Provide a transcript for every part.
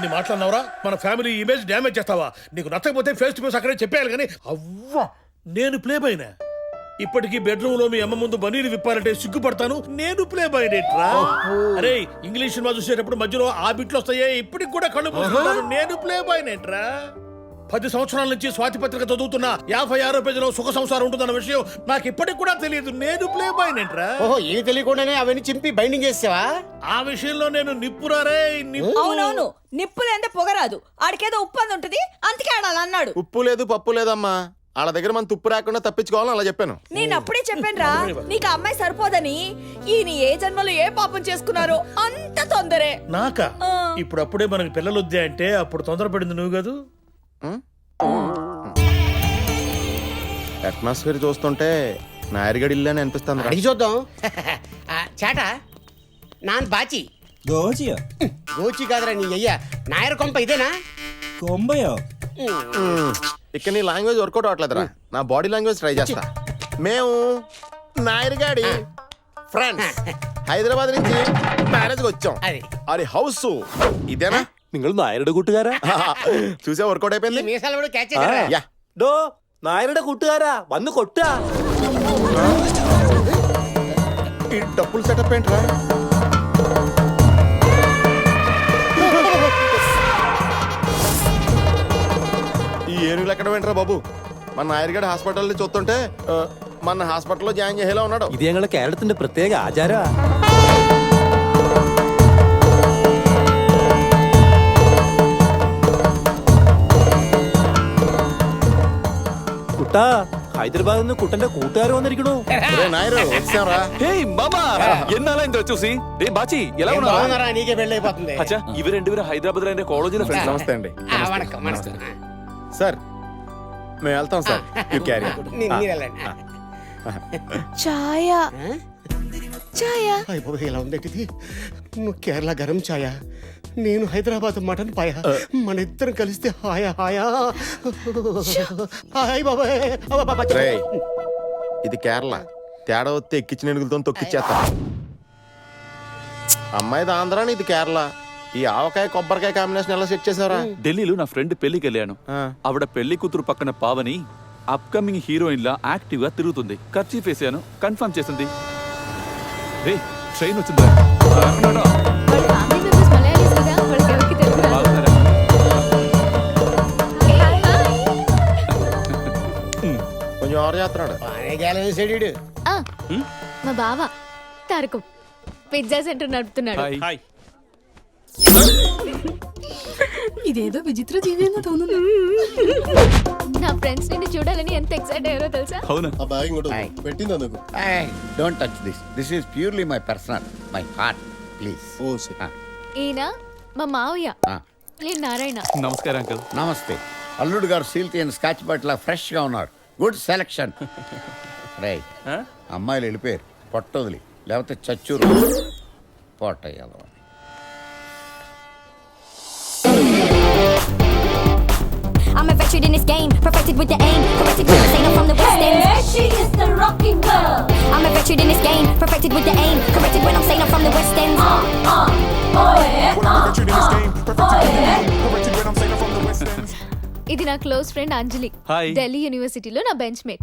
నీ మాట్లాడినవరా మన family image damage చేస్తావా? నీకు నచ్చకపోతే ఫేస్ టు ఫేస్ అక్కడే చెప్పేయాలి కానీ అవ్వా నేను ప్లే బాయ్నా? ఇప్పటికీ బెడ్రూమ్ లో మీ అమ్మ ముందు బనీరు విప్పాలంటే సిగ్గుపడతాను. నేను ప్లే బాయ్ నేట్రా. అరే ఇంగ్లీష్ సినిమా చూసేటప్పుడు మధ్యలో ఆ బిట్లు వస్తాయే, ఇప్పటికి కూడా కళ్ళు మూసుకుంటాను. నేను ప్లే బాయ్ నేట్రా. 10 సంవత్సరాల నుంచి స్వాతి పత్రిక చదువుతున్నా 56వ పేజీలో సుఖ సంసారం ఉంటుందన్న విషయం నాకు ఇప్పటికి కూడా తెలియదు. నేను ప్లే బాయ్ నేట్రా. ఓహో ఏమి తెలియకుండానే అవన్నీ చింపి బైండింగ్ చేసావా? ఆ విషయంలో నేను నిప్పురారే. అవునవును, నిప్పులు ఎంత పొగరాదు. ఆడికేదో ఉప్పు అని ఉంటది, అందుకే ఆడాలి అన్నాడు. ఉప్పు లేదు పప్పు లేదమ్మా, వాళ్ళ దగ్గర మనం తుప్పు రాకుండా తప్పించుకోవాలని అలా చెప్పాను. నేను అప్పుడే చెప్పాను రా, నీకు అమ్మాయి సరిపోదని. ఈయన ఏ జన్మలో ఏ పాపం చేసుకున్నారో అంత తొందరే. నాకా? ఇప్పుడు అప్పుడే మనకి పిల్లలు వద్దా అంటే అప్పుడు తొందరపడింది నువ్వు కాదు. అట్మాస్ఫియర్ చూస్తుంటే నాయరిగడి ఇల్లు అని అనిపిస్తుంది. అడిగి చూద్దాం. చాట నాన్ బాచి గోచియా గోచి కాదురా నీ అయ్యా. నాయర్ కొంప ఇదేనా? కొంబయో ఇక్కడ నీ లాంగ్వేజ్ వర్కౌట్ అవట్లేదురా, నా బాడీ లాంగ్వేజ్ ట్రై చేస్తా. మేము నాయరిగాడి ఫ్రెండ్స్ హైదరాబాద్ నుంచి మ్యారేజ్ వచ్చాం. అది హౌస్ ఇదేనా? നിങ്ങൾ നായരുടെ കൂട്ടുകാരാ? చూసే వర్కౌట్ అయిపోయింది. మీసాలు కూడా క్యాచ్ చేశారా? యా ഡോ നായരുടെ കൂട്ടുകാരാ, വന്ന് കൊട്ടാ. ఈ డబ్బులు సెటప్ ఏంట్రా? ఈ ఏనుగులు ఎక్కడ వెంటరా బాబు? మన నాయర్గడ్ హాస్పిటల్ చూస్తుంటే మన హాస్పిటల్లో జాయిన్ చేసేలా ఉన్నాడు. ഇത് ഞങ്ങളുടെ കേരളത്തിന്റെ പ്രത്യേക ആചാരാ. കുട്ടാ, ഹൈദരാബാദിൽ നിന്ന് കുട്ടന്റെ കൂട്ടുകാർ വന്നിരിക്കണു. హేయ్ మామా, ఎన్నాళ్ళ ఇంత చూసి. రే బాచి, ఎలా ఉన్నావు? బాగున్నారా? నీకే పెళ్ళి అయిపోతుంది. అచ్చా, ఇవి రెండుగురు హైదరాబాద్ లో కాలేజీలో ఫ్రెండ్స్. నమస్తే అండి. వణకం వణకం. సార్ మేము వెళ్తాం సార్. You carry. మీరు వెళ్ళండి. ఛాయ ఛాయ అయ్య బాబు ఇలా ఉందేంటిది? నువ్వు కేరళ గరం ఛాయ, నేను హైదరాబాద్ మటన్ పాయ. మన ఇద్దరం కలిస్తే హాయా హాయా. హాయ్ బాబాయ్. రేయ్, ఇది కేరళ. తేడా వస్తే ఎక్కించిన ఎనుగులతో తొక్కిచ్చేస్తా. అమ్మాయిది ఆంధ్ర, ఇది కేరళ. ఈ ఆవకాయ కొబ్బరికాయ కాంబినేషన్ ఎలా సెట్ చేసారా? ఢిల్లీలో నా ఫ్రెండ్ పెళ్లికి వెళ్ళాను. ఆవిడ పెళ్లి కూతురు పక్కన పావని అప్కమింగ్ హీరోయిన్ లా యాక్టివ్ గా తిరుగుతుంది. ఖర్చు వేసాను, కన్ఫర్మ్ చేసింది. రే ట్రైన్ వచ్చిందా? కొంచెం ఎవరు చేస్తున్నాడు? మా బావ తారకం పిజ్జా సెంటర్ నడుపుతున్నాడు. హాయ్. ఇదేదో విచిత్ర జీవేనా తోనుంది. నా ఫ్రెండ్స్ నిన్ను చూడాలని ఎంత ఎక్సైట్ అయ్యారో తెలుసా? అవునా? Don't touch this. This is purely my personal, my heart. Please. ఈయన మా మావయ్య, నేను నారాయణ. నమస్కారం అంకుల్. నమస్తే. అల్లుడు గారు సీల్ తీయని స్కాచ్ బాటిల్ ఫ్రెష్ గా ఉన్నారు. Good selection. రైట్, అమ్మాయిలు వెళ్ళిపోయారు. పొట్టొదిలి, లేకపోతే చచ్చూరు పొట్టయ్యాలి. I'm a veteran in this game, perfected with the aim, corrected when I say I'm from the West End. Hey, she is the rocking girl. I'm a veteran in this game, perfected with the aim, corrected when I'm saying I'm from the West End. Oh yeah. ఇది నా close friend అంజలి. Hi. Delhi యూనివర్సిటీలో నా bench mate.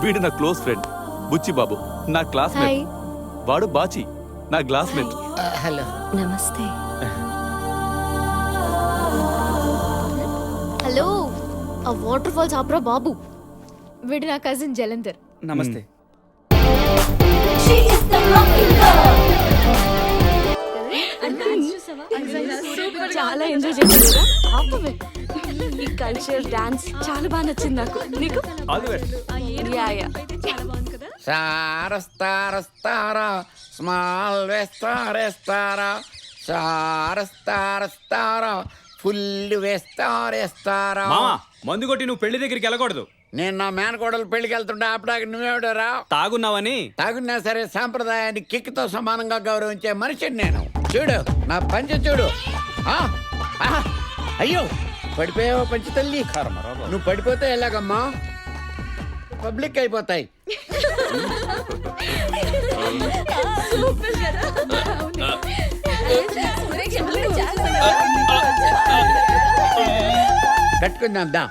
వీడు నా close friend బుచ్చి బాబు, నా classmate. వాడు బాచి, నా classmate. Hello నమస్తే. హలో, ఆ వాటర్ ఫాల్స్ ఆపరా బాబు. వీడు నా కజిన్ జలంధర్. నమస్తే. She is the rocking girl. చాలా ఎంజాయ్ చేశారా? ఆపవే. ఈ కల్చర్ డాన్స్ చాలా బాగా నచ్చింది నాకు. నీకు? సారస్తారస్తారా స్మాల్ వేస్తారేస్తారా, సారస్తారస్తారా ఫుల్ వేస్తారేస్తారా. మందు కొట్టి నువ్వు పెళ్లి దగ్గరికి వెళ్ళకూడదు. నేను నా మేనకోడలు పెళ్లికి వెళ్తుంటే ఆపడానికి నువ్వేవిడరా? తాగున్నావని. తాగున్నా సరే సాంప్రదాయాన్ని కిక్తో సమానంగా గౌరవించే మనిషిని నేను. చూడు నా పంచ చూడు. అయ్యో పడిపోయావో పంచి తల్లి. నువ్వు పడిపోతే ఎలాగమ్మా? పబ్లిక్ అయిపోతాయి. కట్టుకుందాం దా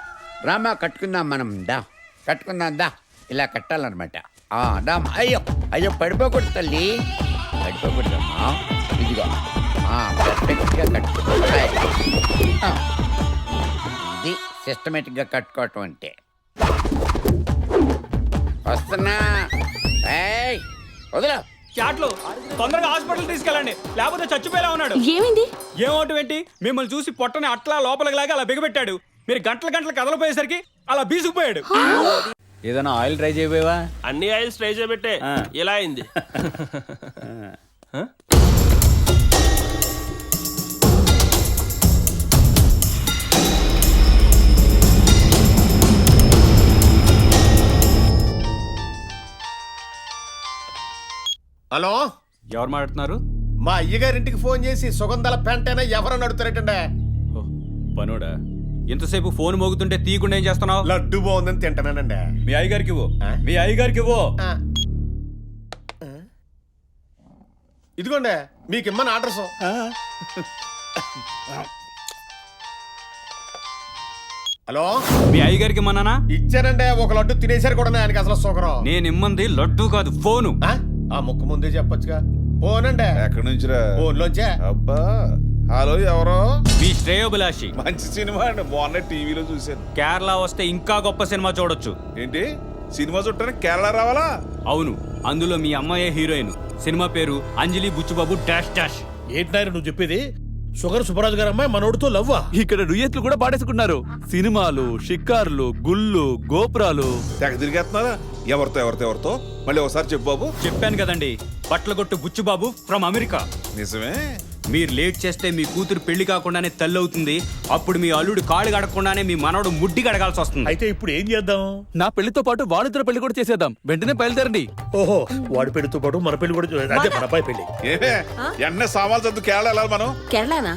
రామా, కట్టుకుందాం మనం దా, కట్టుకుందాం దా. ఇలా కట్టాలన్నమాట. దా. అయ్యో అయ్యో, పడిపోకూడదు తల్లి, పడిపోకూడదమ్మా. ఇదిగో పర్ఫెక్ట్గా కట్టుకో. ఇది సిస్టమేటిక్గా కట్టుకోవటం అంటే. వస్తున్నా. ఏయ్, వదలా. చాట్లు తొందరగా హాస్పిటల్ తీసుకెళ్ళండి, లేకపోతే చచ్చిపోయేలా ఉన్నాడు. ఏమైంది? ఏమోటి ఏంటి, మిమ్మల్ని చూసి పొట్టని అట్లా లోపలికి లాగా అలా బిగబెట్టాడు. మీరు గంటల గంటలు కదలపోయేసరికి అలా బీసుకుపోయాడు. ఏదైనా ఆయిల్ ట్రై చేయబోయేవా? అన్ని ఆయిల్స్ ట్రై చేయబట్టే ఇలా అయింది. హలో, ఎవరు మాట్లాడుతున్నారు? మా అయ్యగారింటికి ఫోన్ చేసి సుగంధాల పెంటైనా ఎవరని అడుగుతారేటండే? ఓ, పనోడా, ఇంతసేపు ఫోన్ మోగుతుంటే తీయకుండా ఏం చేస్తున్నావు? లడ్డు బాగుందని తింటానండి. మీ అయ్యగారికి ఇవ్వు, మీ అయ్యగారికి ఇవ్వు. ఇదిగోండి మీకు ఇమ్మని అడ్రస్. హలో, మీ అయ్యగారికి ఇమ్మన్నానా? ఇచ్చానండి. ఒక లడ్డు తినేసారు కూడా ఆయనకి అసలు సుగరం. నేను ఇమ్మంది లడ్డు కాదు, ఫోను. ఆ ముక్కు ముందే చెప్పొచ్చుగా. ఫోనండి. ఎక్కడి నుంచిరా? ఫోన్లోంచే. అబ్బా, హలో, ఎవరో? మీ శ్రేయోభిలాషి. మంచి సినిమా అండి, మొన్న టీవీలో చూశాను. కేరళ వస్తే ఇంకా గొప్ప సినిమా చూడొచ్చు. ఏంటి, సినిమా చుట్టానికి కేరళ రావాలా? అవును, అందులో మీ అమ్మాయే హీరోయిన్. సినిమా పేరు అంజలి బుచ్చుబాబు డాష్ డాష్. ఏంటి నాయన నువ్వు చెప్పేది? షుగర్ సుబ్బరాజు గారు అమ్మాయి మనోడితో లవ్వా? ఇక్కడ డుయెట్లు కూడా పాడేసుకున్నారు. సినిమాలు, షికార్లు, గుళ్ళు, గోపురాలు. తెగ తిరిగేస్తున్నారా? ఎవరితో మళ్ళీ ఒకసారి చెప్పు బాబు. చెప్పాను కదండి, బట్లగొట్టు బుచ్చుబాబు ఫ్రమ్ అమెరికా. నిజమే. మీరు లేట్ చేస్తే మీ కూతురు పెళ్లి కాకుండానే తల్లి అవుతుంది. అప్పుడు మీ అల్లుడు కాళ్ళు గడకుండానే మీ మనవడు ముడ్డి గడగాల్సి వస్తుంది. అయితే ఇప్పుడు ఏం చేద్దాం? నా పెళ్లితో పాటు వాడిద్దరు పెళ్లి కూడా చేసేద్దాం. వెంటనే బయలుదేరండి. ఓహో, వాడి పెళ్లితో పాటు మన పెళ్లి కూడా అదే మన అబ్బాయి పెళ్లి. ఏమే ఎన్న సామాన్లు చదువు కేరళ వెళ్ళాలి మనం. కేరళనా?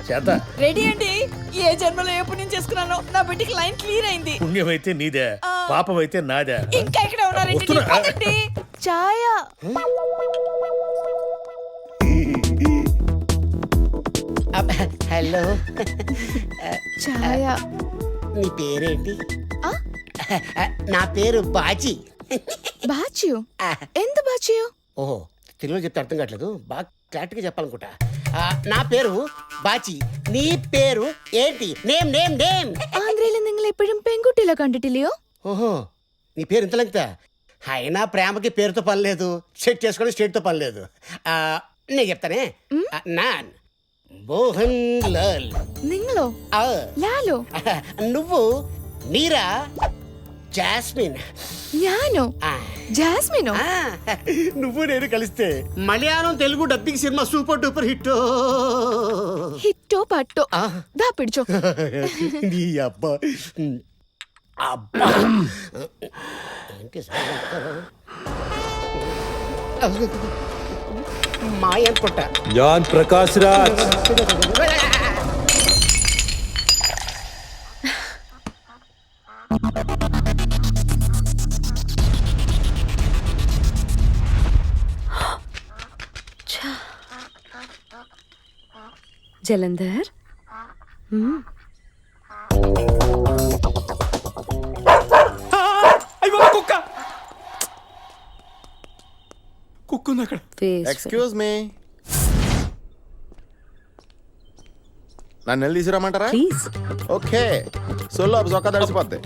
చేత రెడీ అండి. ఏ జన్మలో ఏ పుణ్యం చేసుకున్నానో నా బిడ్డకి లైన్ క్లియర్ అయింది. పుణ్యం అయితే నీదే, పాపం అయితే నాదే. ఇంకా ఇక్కడ ఉన్నారండి. వస్తున్నా. పదండి. ఛాయ. హలో, ఛాయ. నీ పేరేంటి? నా పేరు బాజీ. బాచియు? ఎంత బాచియు? ఓహో, తెలుగులో చెప్తే అర్థం కావట్లేదు. బాగా క్లారిటీగా చెప్పాలనుకుంటా. నా పేరు బాచి. నీ పేరు ఏంటి? Name name name. ആന്ധ്രയിൽ നിങ്ങൾ എപ്പോഴും പെൺകുട്ടികളെ കണ്ടിട്ടില്ലയോ? ఓహో, నీ పేరు ఇంత లెంగ్తా? అయినా ప్రేమకి పేరుతో పని లేదు, సెట్ చేసుకొని స్టేట్తో పని లేదు. నేను చెప్తానే. నాన్ మోహన్ లాల్. നിങ്ങളോ? ലാലോ? నువ్వు మీరా జాస్మిన్. ഞാനോ? జాస్మినో? నువ్వు నేను కలిస్తే Malayalam Telugu dubbing cinema super duper hit. ഹിറ്റോ പട്ടോ? ദാ പിടിച്ചോ. నీ అబ్బా అబ్బా ఏంటి మాయ అనుకుంట. జాన్ ప్రకాష్ రాజ్. జలంధర్. కుక్క కుక్కుంది అక్కడ. ఎక్స్క్యూజ్ మీ, నన్ను వెళ్ళి తీసుకురమ్మంటారా? ఓకే, సొల్లు చొక్కా తడిసిపోద్ది.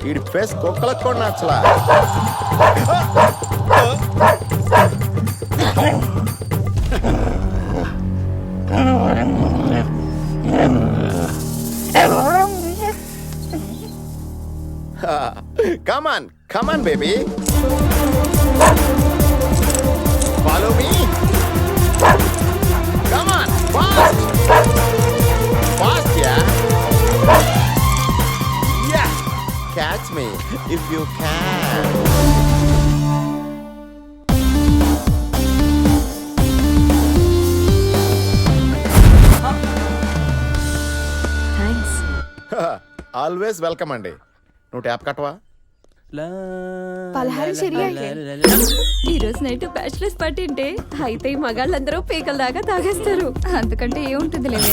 వీడి ఫేస్ కుక్కలకు కూడా నచ్చలా. Come on, baby. Follow me. Come on, fast. Fast, yeah. Yeah. Catch me if you can. Thanks. Always welcome అండి. నువ్వు ట్యాప్ కట్టవా? పలహారం సరియా ఈ రోజు నైట్ బ్యాచిలర్స్ పార్టీ అంటే అయితే ఈ మగాళ్ళందరూ పీకల దాకా తాగేస్తారు అంతకంటే ఏముంటుంది లేదు